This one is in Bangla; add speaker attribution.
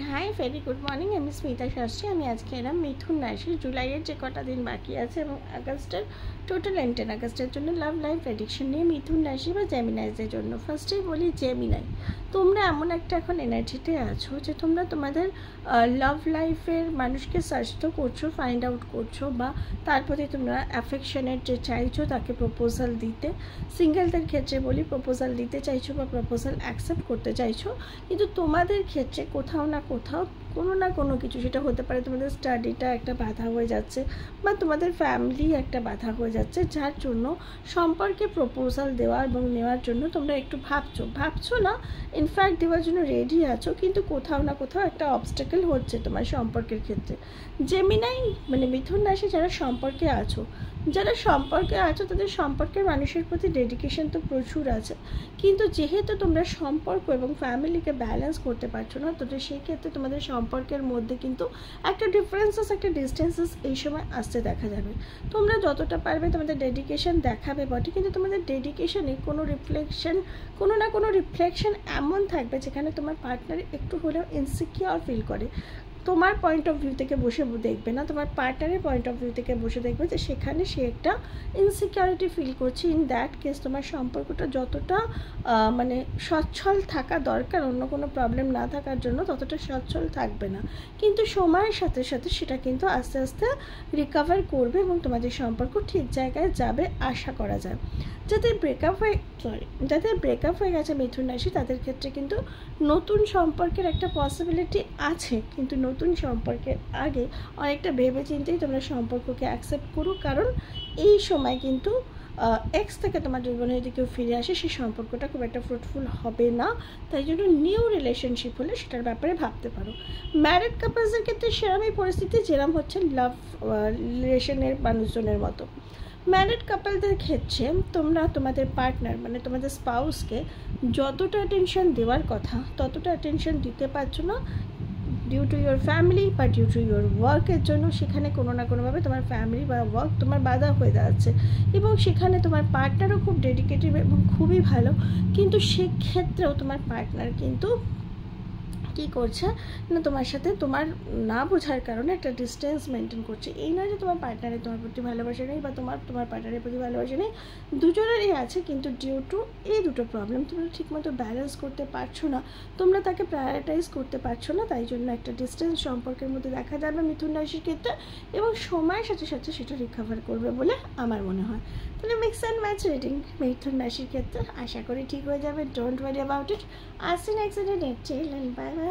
Speaker 1: High very good morning. আমি স্মিতা শাস্ত্রী। আমি আজকে এলাম মিথুন রাশি জুলাইয়ের যে কটা দিন বাকি আছে এবং আগস্টের টোটাল 10 আগস্টের জন্য লাভ লাইফ প্রেডিকশন নিয়ে মিথুন রাশি বা জেমিনাইজের জন্য। ফার্স্টেই বলি জেমিনাই, তোমরা এমন একটা এখন এনার্জিতে আছো যে তোমরা তোমাদের লাভ লাইফের মানুষকে সার্চ তো করছো, ফাইন্ড আউট করছো, বা তার প্রতি তোমরা অ্যাফেকশনের যে চাইছো তাকে প্রপোজাল দিতে। সিঙ্গেলদের ক্ষেত্রে বলি প্রপোজাল দিতে চাইছো বা প্রপোজাল অ্যাকসেপ্ট করতে চাইছো, কিন্তু তোমাদের ক্ষেত্রে কোথাও না কোথাও কোনো না কোনো কিছু, সেটা হতে পারে তোমাদের স্টাডিটা একটা বাধা হয়ে যাচ্ছে বা তোমাদের ফ্যামিলি একটা বাধা হয়ে যাচ্ছে, যার জন্য সম্পর্কে প্রপোজাল দেওয়া এবং নেওয়ার জন্য তোমরা একটু ভাবছো না, ইনফ্যাক্ট দেওয়ার জন্য রেডি আছো, কিন্তু কোথাও না কোথাও একটা অবস্টাকেল হচ্ছে তোমার সম্পর্কের ক্ষেত্রে। জেমিনাই মানে মিথুন রাশি যারা সম্পর্কে আছো তাদের সম্পর্কের মানুষের প্রতি ডেডিকেশন তো প্রচুর আছে, কিন্তু যেহেতু তোমরা সম্পর্ক এবং ফ্যামিলিকে ব্যালেন্স করতে পারছো না, তো সেই ক্ষেত্রে তোমাদের সম্পর্কের মধ্যে কিন্তু একটা ডিফারেন্সেস, একটা ডিস্টেন্সেস এই সময় আসতে দেখা যাবে। তোমরা যতটা পারবে তোমাদের ডেডিকেশন দেখাবে বটে, কিন্তু তোমাদের ডেডিকেশনে কোনো না কোনো রিফ্লেকশন এমন থাকবে যেখানে তোমার পার্টনার একটু হলেও ইনসিকিউর ফিল করে। তোমার পয়েন্ট অফ ভিউ থেকে বসে দেখবে না, তোমার পার্টনারের পয়েন্ট অফ ভিউ থেকে বসে দেখবে যে সেখানে সে একটা ইনসিকিউরিটি ফিল করছে। ইন দ্যাট কেস তোমার সম্পর্কটা যতটা মানে সচ্ছল থাকা দরকার, অন্য কোনো প্রবলেম না থাকার জন্য, ততটা সচ্ছল থাকবে না, কিন্তু সময়ের সাথে সাথে সেটা কিন্তু আস্তে আস্তে রিকভার করবে এবং তোমাদের সম্পর্ক ঠিক জায়গায় যাবে আশা করা যায়। যাদের ব্রেকআপ হয়ে গেছে মিথুন রাশি, তাদের ক্ষেত্রে কিন্তু নতুন সম্পর্কের একটা পসিবিলিটি আছে, কিন্তু নতুন সম্পর্কের আগে অনেকটা ভেবে চিন্তেই তোমরা সম্পর্ককে অ্যাকসেপ্ট করো, কারণ এই সময় কিন্তু এক্স থেকে তোমার জীবনে যদি কেউ ফিরে আসে, সেই সম্পর্কটা খুব একটা ফ্রুটফুল হবে না, তাই জন্য নিউ রিলেশনশিপ হলে সেটার ব্যাপারে ভাবতে পারো। ম্যারিড কাপলসের ক্ষেত্রে সেরকমই পরিস্থিতি যেরকম হচ্ছে লাভ রিলেশনের মানুষজনের মতো। ম্যারিড কাপলদের ক্ষেত্রে তোমরা তোমাদের পার্টনার মানে তোমাদের স্পাউসকে যতটা অ্যাটেনশন দেওয়ার কথা ততটা অ্যাটেনশন দিতে পারছো না, ডিউ টু ইয়োর ফ্যামিলি বা ডিউ টু ইয়োর ওয়ার্কের জন্য। সেখানে কোনো না কোনোভাবে তোমার ফ্যামিলি বা ওয়ার্ক তোমার বাধা হয়ে দাঁড়াচ্ছে, এবং সেখানে তোমার পার্টনারও খুব ডেডিকেটেড এবং খুবই ভালো, কিন্তু সেক্ষেত্রেও তোমার পার্টনার কিন্তু কী করছে না, তোমার সাথে তোমার না বোঝার কারণে একটা ডিস্টেন্স মেনটেন করছে। এই নয় যে তোমার পার্টনারের তোমার প্রতি ভালোবাসা নেই বা তোমার পার্টনারের প্রতি ভালোবাসা নেই, দুজনেরই আছে, কিন্তু ডিউ টু এই দুটো প্রবলেম তোমরা ঠিকমতো ব্যালেন্স করতে পারছো না, তোমরা তাকে প্রায়োরিটাইজ করতে পারছো না, তাই জন্য একটা ডিস্টেন্স সম্পর্কের মধ্যে দেখা যাবে মিথুন রাশির ক্ষেত্রে, এবং সময়ের সাথে সাথে সেটা রিকভার করবে বলে আমার মনে হয়। তাহলে মিক্স অ্যান্ড ম্যাচ রিডিং মিথুন রাশির ক্ষেত্রে আশা করি ঠিক হয়ে যাবে। Don't worry about it. আসছি নেক্সট ডে, বাই বাই।